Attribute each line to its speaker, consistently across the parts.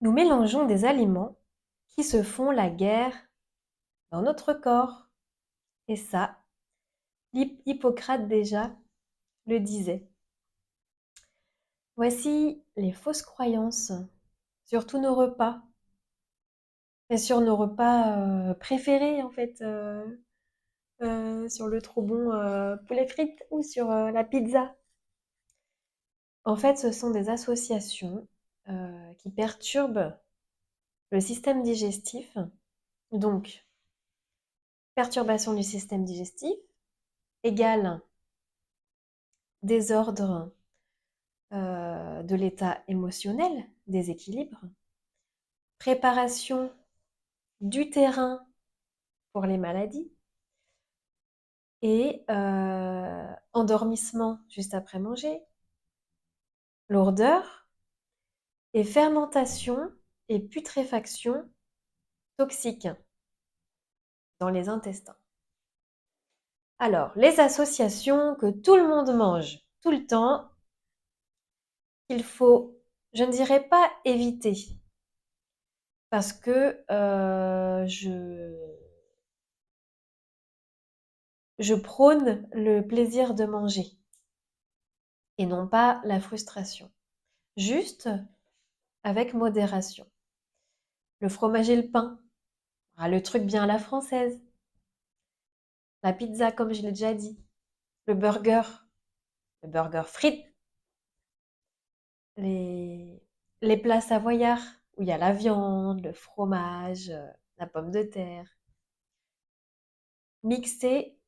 Speaker 1: Nous mélangeons des aliments qui se font la guerre dans notre corps. Et ça, Hippocrate déjà le disait. Voici les fausses croyances sur tous nos repas et sur nos repas préférés en fait, sur le trop bon poulet frites ou sur la pizza. En fait, ce sont des associations qui perturbent le système digestif. Donc, perturbation du système digestif égale désordre de l'état émotionnel, déséquilibre, préparation du terrain pour les maladies et endormissement juste après manger, lourdeur et fermentation et putréfaction toxique dans les intestins. Alors, les associations que tout le monde mange tout le temps, il faut, je ne dirais pas éviter, parce que je prône le plaisir de manger et non pas la frustration. Juste avec modération. Le fromage et le pain, le truc bien à la française. La pizza, comme je l'ai déjà dit. Le burger frites, les, les plats savoyards où il y a la viande, le fromage, la pomme de terre. Mixer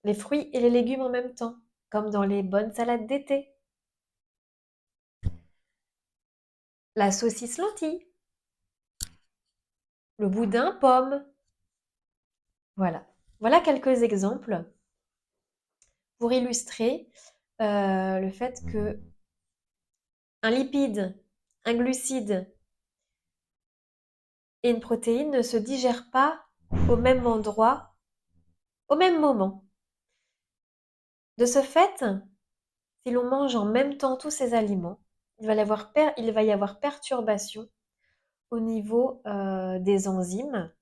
Speaker 1: les fruits et les légumes en même temps, comme dans les bonnes salades d'été. La saucisse lentille, le boudin pomme. Voilà. Voilà quelques exemples pour illustrer le fait que un lipide, un glucide et une protéine ne se digèrent pas au même endroit, au même moment. De ce fait, si l'on mange en même temps tous ces aliments, il va y avoir perturbation au niveau des enzymes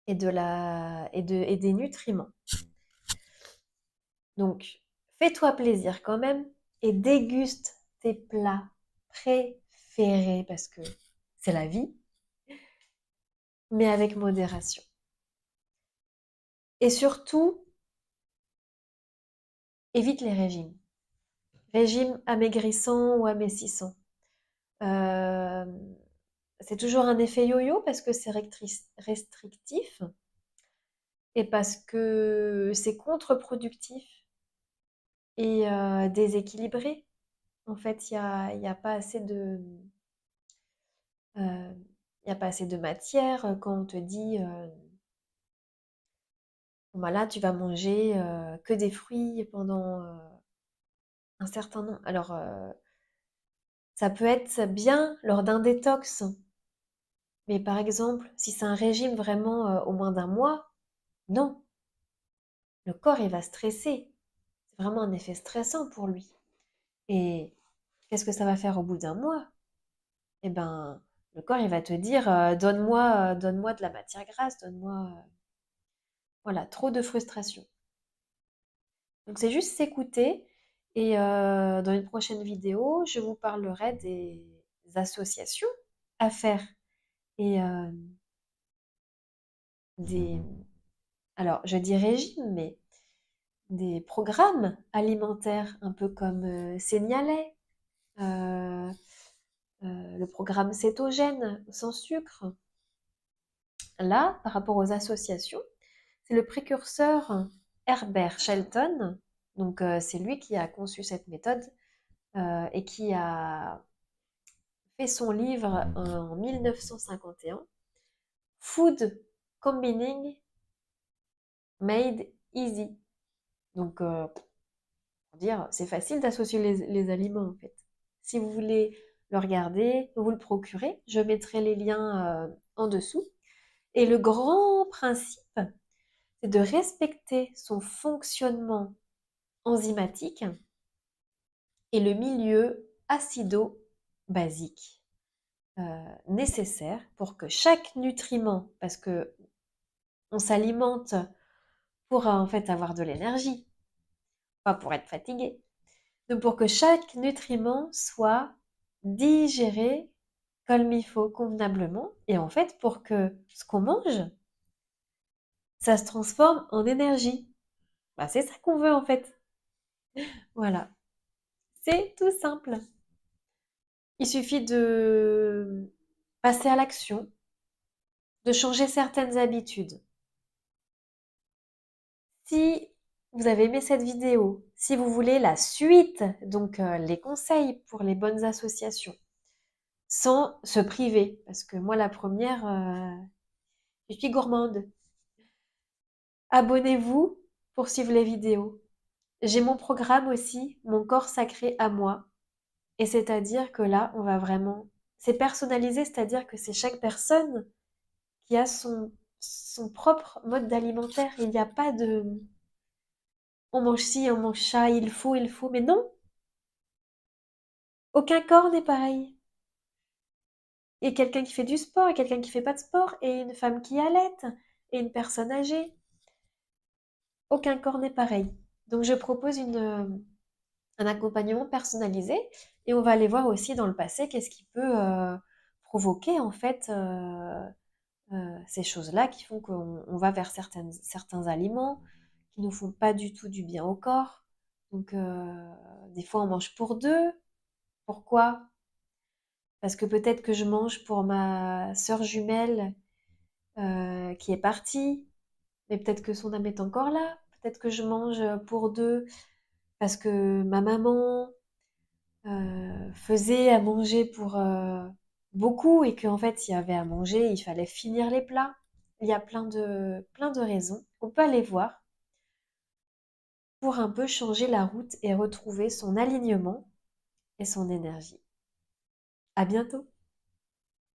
Speaker 1: et des nutriments. Donc, fais-toi plaisir quand même et déguste tes plats préférés parce que c'est la vie, mais avec modération. Et surtout, évite les régimes. Régime amaigrissant ou amincissant. Euh, c'est toujours un effet yo-yo parce que c'est restrictif et parce que c'est contre-productif et déséquilibré. En fait, il y a pas assez de, il y a pas assez de matière quand on te dit bon, bah là tu vas manger que des fruits pendant un certain nombre. Alors ça peut être bien lors d'un détox, mais par exemple, si c'est un régime vraiment au moins d'un mois, non, le corps il va stresser. C'est vraiment un effet stressant pour lui. Et qu'est-ce que ça va faire au bout d'un mois? Eh ben, le corps il va te dire donne-moi de la matière grasse, donne-moi voilà, trop de frustration. Donc c'est juste s'écouter et dans une prochaine vidéo, je vous parlerai des associations à faire et des alors je dis régime, mais des programmes alimentaires un peu comme Senialet, euh, le programme cétogène sans sucre. Là, par rapport aux associations, c'est le précurseur Herbert Shelton, donc c'est lui qui a conçu cette méthode et qui a fait son livre en 1951, Food Combining Made Easy. Donc, pour dire, c'est facile d'associer les aliments en fait. Si vous voulez le regarder, vous le procurez, je mettrai les liens en dessous. Et le grand principe, c'est de respecter son fonctionnement enzymatique et le milieu acido-basique. nécessaire pour que chaque nutriment, parce que on s'alimente pour en fait avoir de l'énergie, pas pour être fatigué. Donc pour que chaque nutriment soit digéré comme il faut, convenablement, et en fait pour que ce qu'on mange, ça se transforme en énergie. Bah, c'est ça qu'on veut en fait. Voilà, c'est tout simple. Il suffit de passer à l'action, de changer certaines habitudes. Si vous avez aimé cette vidéo, si vous voulez la suite, donc les conseils pour les bonnes associations, sans se priver, parce que moi la première, je suis gourmande. Abonnez-vous pour suivre les vidéos. J'ai mon programme aussi, mon corps sacré à moi, et c'est-à-dire que là, on va vraiment, c'est personnalisé, c'est-à-dire que c'est chaque personne qui a son propre mode d'alimentaire. Il n'y a pas de on mange ci, on mange ça, il faut, mais non, aucun corps n'est pareil. Et quelqu'un qui fait du sport, et quelqu'un qui fait pas de sport, et une femme qui allaite, et une personne âgée. Aucun corps n'est pareil. Donc je propose un accompagnement personnalisé et on va aller voir aussi dans le passé qu'est-ce qui peut provoquer en fait ces choses-là qui font qu'on va vers certains aliments qui nous font pas du tout du bien au corps. Donc des fois on mange pour deux. Pourquoi? Parce que peut-être que je mange pour ma sœur jumelle qui est partie, mais peut-être que son âme est encore là. Peut-être que je mange pour deux parce que ma maman faisait à manger pour beaucoup et qu'en fait, il y avait à manger, il fallait finir les plats. Il y a plein de raisons. On peut aller voir pour un peu changer la route et retrouver son alignement et son énergie. À bientôt!